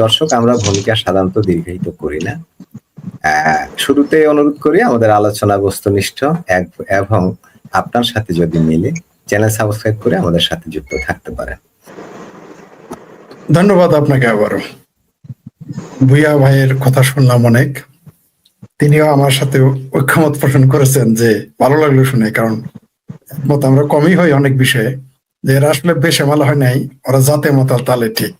দর্শক, আমরা ভূমিকা সাধারণত দীর্ঘায়িত করি না। শুরুতে অনুরোধ করি আমাদের আলোচনা বস্তুনিষ্ঠ এবং আপনার সাথে যদি মিলে চ্যানেল সাবস্ক্রাইব করে আমাদের সাথে যুক্ত থাকতে পারেন। ধন্যবাদ আপনাকে আবারও। ভুইয়া ভাইয়ের কথা শুনলাম অনেক, তিনিও আমার সাথে ঐক্যমত পোষণ করেছেন, যে ভালো লাগলো শুনে, কারণ একমত আমরা কমই হই অনেক বিষয়ে, যে এরা আসলে বেশেমাল হয় নাই, ওরা জাতে মাতাল তালে ঠিক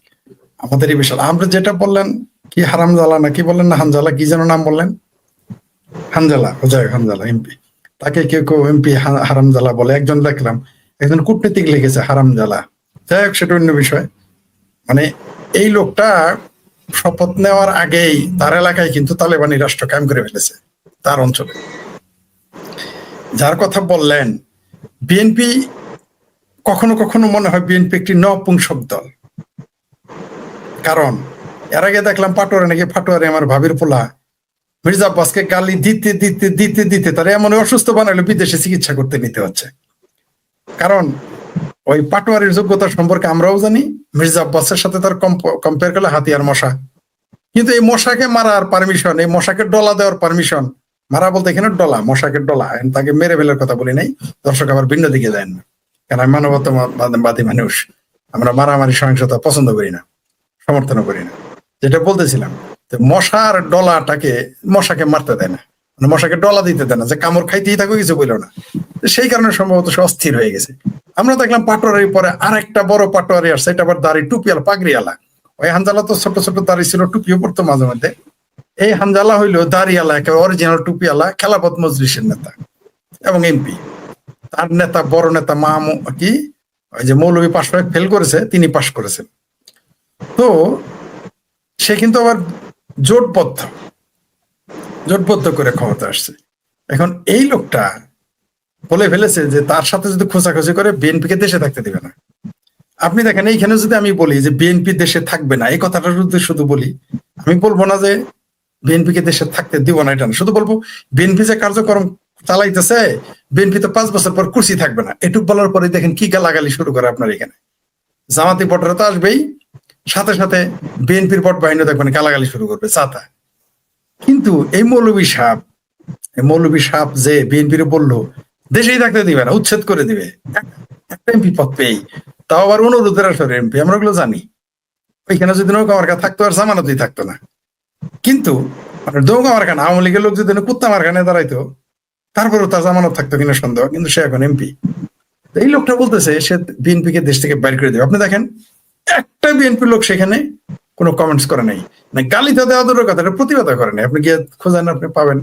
আমাদেরই বিশাল। আমরা যেটা বললেন কি হারামজালা না কি বললেন না হানজালা, কি যেন নাম বললেন, হানজালা, যাই হানজালা এমপি, তাকে কেউ কেউ এমপি হারামজালা বলে। একজন দেখলাম, একজন কূটনীতিক লিখেছে হারামজালা। যাই হোক, সেটা অন্য বিষয়। মানে এই লোকটা শপথ নেওয়ার আগেই তার এলাকায় কিন্তু তালেবানি রাষ্ট্র কায়েম করে ফেলেছে তার অঞ্চলে। যার কথা বললেন, বিএনপি কখনো কখনো মনে হয় বিএনপি একটি নপুংসক দল। কারণ এর আগে দেখলাম পাটোয়ারে নাকি, ফাটোয়ারে আমার ভাবির পোলা মির্জা আব্বাসকে গালি দিতে দিতে দিতে দিতে তারা এমন অসুস্থ বানালো বিদেশে চিকিৎসা করতে নিতে হচ্ছে। কারণ ওই পাটোয়ারির যোগ্যতা সম্পর্কে আমরাও জানি, মির্জা আব্বাসের সাথে তার কম্পেয়ার করলে হাতিয়ার মশা। কিন্তু এই মশাকে মারার পারমিশন, এই মশাকে ডলা দেওয়ার পারমিশন, মারা বলতে এখানে ডলা, মশাকে ডলা, তাকে মেরে ফেলার কথা বলি নাই। দর্শক আবার ভিন্ন দিকে যায় না, কারণ আমি মানবতাবাদী মানুষ, আমরা মারামারি সহিংসতা পছন্দ করি না, সমর্থন করি না। যেটা বলতেছিলাম, মশার ডলাটাকে মশাকে মারতে দেয় না, মানে মশাকে ডলা দিতে দেয় না, যে কামড় খাইতেই থাকো, কিছু বললো না। সেই কারণে সম্ভবত সে অস্থির হয়ে গেছে। আমরা দেখলাম পাটোয়ারির পরে আরেকটা বড় পাটোয়ারি আসছে, এটা আবার দাড়ি টুপিয়াল পাগড়িয়ালা। ওই হানজালা তো ছোট ছোট দাড়ি ছিল, টুপিও পড়তো মাঝে মধ্যে। এই হানজালা হইলো দাড়িয়ালা, একেবারে অরিজিনাল টুপিয়ালা, খেলাফত মজলিসের নেতা এবং এমপি। তার নেতা, বড় নেতা কি ওই যে মৌলভী পাশ করে ফেল করেছে, তিনি পাশ করেছেন। তো সে কিন্তু আবার জোটবদ্ধ করে ক্ষমতা আসছে। এখন এই লোকটা বলে ফেলেছে যে তার সাথে যদি খোঁচাখুচি করে বিএনপিকে দেশে থাকতে দিবে না। আপনি দেখেন, এইখানে যদি আমি বলি যে বিএনপি দেশে থাকবে না, এই কথাটা যদি শুধু বলি, আমি বলবো না যে বিএনপিকে দেশে থাকতে দিব না, এটা না। শুধু বলবো বিএনপি যে কার্যক্রম চালাইতেছে, বিএনপি তো 5 বছর পর কুর্সি থাকবে না। এটুক বলার পরে দেখেন কি গালাগালি শুরু করে আপনার এখানে। জামাতি ভোটাররা তো আসবেই, সাথে সাথে বিএনপির ভোট বাহিনী দেখবেন গালাগালি শুরু করবে চাতা। কিন্তু এই মৌলভী সাহেব যে বিএনপির বললো দেশেই থাকতে দিবে না, উচ্ছেদ করে দিবে, একটা এমপি পদ পেয়েই, তাও আবার অনুরোধের আসরে এমপি, আমরা ওগুলো জানি। ওইখানে যদি নৌকা মার্কা থাকতো আর জামানতই থাকতো না। কিন্তু নৌকা মার্কা না, আওয়ামী লীগের লোক যদি কুত্তা মার্কানে দাঁড়াইতো, তারপরেও তার জামানত থাকতো কিনা সন্দেহ, কিন্তু সে এখন এমপি। এই লোকটা বলতেছে সে বিএনপিকে দেশ থেকে বাইর করে দেবে। আপনি দেখেন, একটা বিএনপির লোক সেখানে কোনো কমেন্টস করে নাই, না গালিটা দেওয়া দূরের কথা, প্রতিবাদ করে নাই। আপনি গিয়ে খোঁজেন, আপনি পাবেন।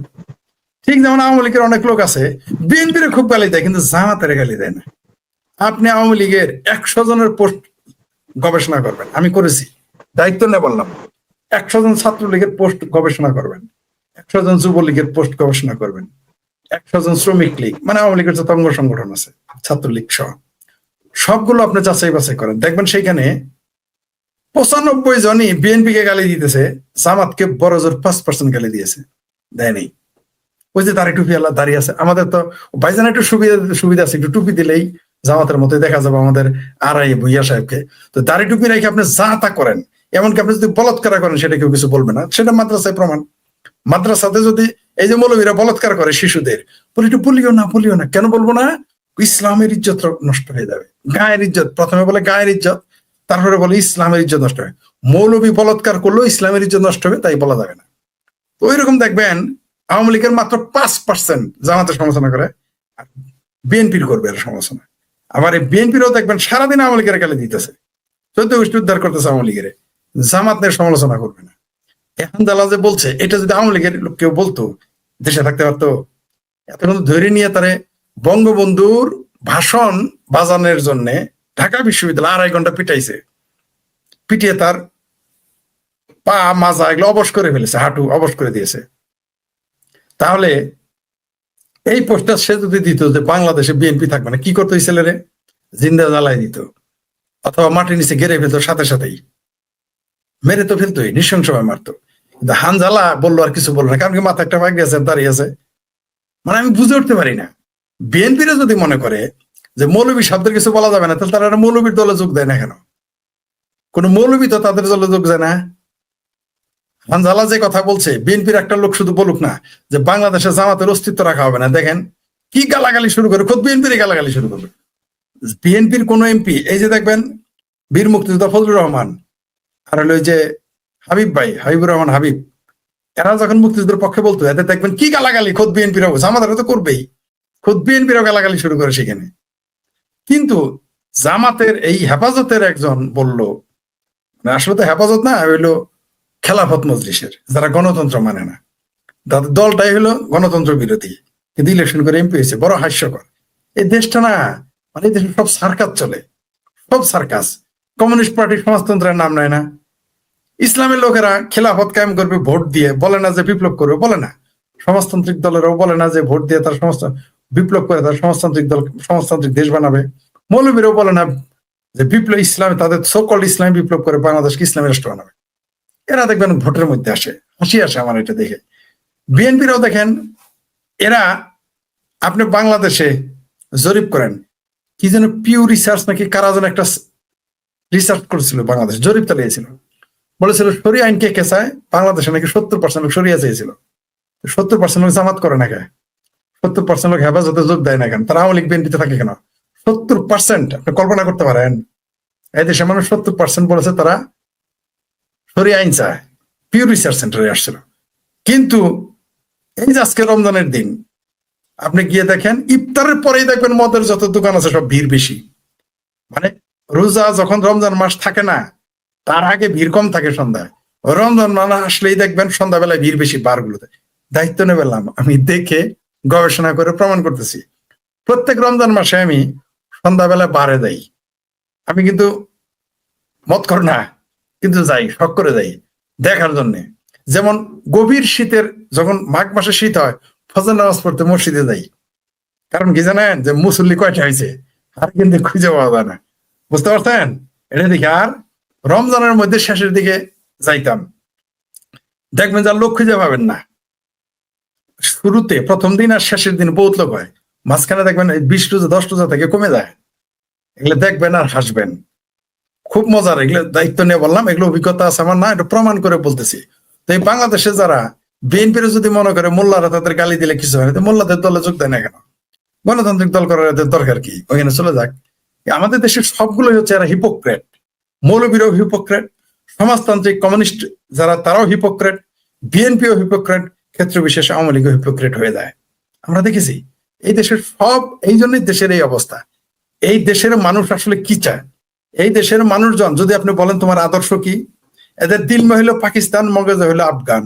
ঠিক যেমন আওয়ামী লীগের অনেক লোক আছে বিএনপির খুব গালি দেয়, কিন্তু জামাতের গালি দেয় না। আপনি আওয়ামী লীগের 100 জনের পোস্ট গবেষণা করবেন, আমি করেছি, দায়িত্ব নিয়ে বললাম। 100 জন ছাত্রলীগের পোস্ট গবেষণা করবেন, 100 জন যুবলীগের পোস্ট গবেষণা করবেন, 100 জন শ্রমিক লীগ, মানে আওয়ামী লীগের যত অঙ্গ সংগঠন আছে, ছাত্রলীগ সহ, সবগুলো আপনি যাচাই বাছাই করেন, দেখবেন সেইখানে 95 জনই বিএনপি কে গালি দিতেছে, জামাতকে বড় জোর 5% গালি দিয়েছে, দেয় নেই। ওই যে দাঁড়িয়ে টুপি আল্লাহ দাঁড়িয়ে আছে, আমাদের তো ভাইজান একটু সুবিধা আছে, একটু টুপি দিলেই জামাতের মতো দেখা যাবে আমাদের ভুইয়া সাহেবকে। তো দাড়ি টুপি রেখে আপনি যা তা করেন, এমনকি আপনি যদি বলৎকার করেন সেটা কেউ কিছু বলবে না, সেটা মাদ্রাসায় প্রমাণ। মাদ্রাসাতে যদি এই যে মৌলবীরা বলৎকার করে শিশুদের, বলি একটু বলিও না, কেন বলবো না? ইসলামের ইজ্জত নষ্ট হয়ে যাবে, গায়ের ইজ্জত। প্রথমে বলে গায়ের ইজ্জত, তারপরে বলে ইসলামের ইজ্জত নষ্ট হবে। মৌলবী বলৎকার করলেও ইসলামের ইজ্জত নষ্ট হবে, তাই বলা যাবে না। তো ওই রকম দেখবেন আওয়ামী লীগের মাত্র 5% জামাতের সমালোচনা করে, আর বিএনপির করবে এর সমালোচনা। আবার এই বিএনপিরও দেখবেন সারাদিন আওয়ামী লীগের গালি দিতেছে, 14 গোষ্ঠী উদ্ধার করতেছে আওয়ামী লীগের, জামাত নিয়ে সমালোচনা করবে না। এখন দালা যে বলছে, এটা যদি আওয়ামী লীগের লোক কেউ বলতো, দেশে থাকতে পারতো। এতক্ষণ ধরে নিয়ে তারে বঙ্গবন্ধুর ভাষণ বাজানোর জন্য ঢাকা বিশ্ববিদ্যালয় 2.5 ঘন্টা পিটাইছে, পিটিয়ে তার পা মাজা এগুলো অবশ করে ফেলেছে, হাঁটু অবশ করে দিয়েছে। তাহলে এই পোস্টার সে যদি দিত যে বাংলাদেশে বিএনপি থাকবে না, কি করতো? এই ছেলেরে জিন্দা জ্বালাই দিত, অথবা মাটির নিচে গেড়ে ফেলতো, সাথে সাথেই মেরে তো ফেলতোই, নৃশংসভাবে মারতো। কিন্তু হানজালা বললো আর কিছু বললো না, কারণ কি মাথা একটা ভাগ গেছে, দাঁড়িয়ে আছে। মানে আমি বুঝে উঠতে পারি না, বিএনপিরা যদি মনে করে যে মৌলবী শব্দের কিছু বলা যাবে না, তাহলে তারা মৌলবীর দলে যোগ দেয় না কেন? কোন মৌলবী তো তাদের দলে যোগ দেয় না। হানজালা যে কথা বলছে, বিএনপির একটা লোক শুধু বলুক না যে বাংলাদেশে জামাতের অস্তিত্ব রাখা হবে না, দেখেন কি গালাগালি শুরু করে, খোদ বিএনপির গালাগালি শুরু করবে। বিএনপির কোন এমপি, এই যে দেখবেন বীর মুক্তিযোদ্ধা ফজলুর রহমান আর হলো ওই যে হাবিব ভাই, হাবিবুর রহমান হাবিব, এরা যখন মুক্তিযুদ্ধের পক্ষে বলতো, এতে দেখবেন কি গালাগালি খোদ বিএনপির অবস্থা, আমাদের তো করবেই, খোদ বিএনপিরও গালাগালি শুরু করে সেখানে। কিন্তু জামাতের এই হেফাজতের একজন বলল, মানে আসলে তো হেফাজত না, হইলো খেলাফত মজলিসের, যারা গণতন্ত্র মানে না, তাদের দলটাই হলো গণতন্ত্র বিরোধী, কিন্তু ইলেকশন করে এমপি হয়েছে। বড় হাস্যকর। এই দেশটা না, মানে এই দেশে সব সার্কাস চলে, সব সার্কাস। কমিউনিস্ট পার্টি সমাজতন্ত্রের নাম নেয় না, ইসলামের লোকেরা খেলাফত কায়েম করবে ভোট দিয়ে, বলে না যে বিপ্লব করবে, বলে না। সমাজতান্ত্রিক দলেরাও বলে না যে ভোট দিয়ে তার বিপ্লব করে তার সমাজতান্ত্রিক দল, সমাজতান্ত্রিক দেশ বানাবে। মৌলবীরাও বলে না যে বিপ্লব ইসলামে, তাদের সকল ইসলামী বিপ্লব করে বাংলাদেশকে ইসলামী রাষ্ট্র বানাবে। এরা দেখবেন ভোটের মধ্যে আসে, হাসি আসে আমার এটা দেখে। বিএনপিরাও দেখেন, এরা আপনি বাংলাদেশে জরিপ করেন, কি যেন পিউ রিসার্চ নাকি কারা যেন একটা রিসার্চ করেছিল, বাংলাদেশ জরিপ চালিয়েছিল, বলেছিল শরিয়া আইন কে কে চায়, বাংলাদেশে নাকি 70% লোক শরিয়া চেয়েছিল। 70% লোক জামাত করে না কেন, 70% লোক হেফাজতে যোগ দেয় না কেন, তারা আওয়ামী লীগ বিএনপিতে থাকে কেন? 70%, আপনি কল্পনা করতে পারেন, এই দেশে মানুষ 70% বলেছে তারা শরিয়া আইন চায়। পিউ রিসার্চ সেন্টারে আসছিল। কিন্তু এই যে আজকে রমজানের দিন, আপনি গিয়ে দেখেন ইফতারের পরেই দেখবেন মদের যত দোকান আছে সব ভিড় বেশি। মানে রোজা যখন রমজান মাস থাকে না, তার আগে ভিড় কম থাকে সন্ধ্যায়, রমজান মাস আসলেই দেখবেন সন্ধ্যাবেলায় ভিড় বেশি বারগুলোতে। দায়িত্ব নেবেলাম, আমি দেখে গবেষণা করে প্রমাণ করতেছি। প্রত্যেক রমজান মাসে আমি সন্ধ্যাবেলায় বারে যাই। আমি কিন্তু মত কর না, কিন্তু যাই, শখ করে যাই দেখার জন্য। যেমন গভীর শীতের, যখন মাঘ মাসে শীত হয়, ফজর নামাজ পড়তে মসজিদে যাই। কারণ কি জানেন, যে মুসল্লি কয়টা হয়েছে আর কিন্তু খুঁজে পাওয়া যায় না, বুঝতে পারছেন? এটা দেখে। আর রমজানের মধ্যে শেষের দিকে যাইতাম, দেখবেন যার লোক খুঁজে পাবেন না। শুরুতে প্রথম দিন আর শেষের দিন বহুত লোক হয়, মাঝখানে দেখবেন 20 রোজা 10 রোজা থেকে কমে যায়। এগুলো দেখবেন আর হাসবেন, খুব মজার। এগুলো দায়িত্ব নিয়ে বললাম, এগুলো অভিজ্ঞতা আছে আমার, না এটা প্রমাণ করে বলতেছি। তো এই বাংলাদেশে যারা বিএনপির যদি মনে করে মোল্লারা তাদের গালি দিলে কিছু হয় না, মোল্লাদের দলে যোগ দেয় না কেন? গণতান্ত্রিক দল করার এদের দরকার কি? ওইখানে চলে যাক। আমাদের দেশের সবগুলোই হচ্ছে এরা হিপোক্রেট। মৌলবীরাও হিপোক্রেট, সমাজতান্ত্রিক কমিউনিস্ট যারা তারাও হিপোক্রেট, বিএনপিও হিপোক্রেট, ক্ষেত্র বিশেষে আওয়ামী লীগও হিপোক্রেট হয়ে যায়। আমরা দেখেছি এই দেশের সব, এই জন্যই দেশের এই অবস্থা। এই দেশের মানুষ আসলে কি চায়? এই দেশের মানুষজন যদি আপনি বলেন তোমার আদর্শ কি, এদের দিল হইলো পাকিস্তান, মগজে হইলো আফগান।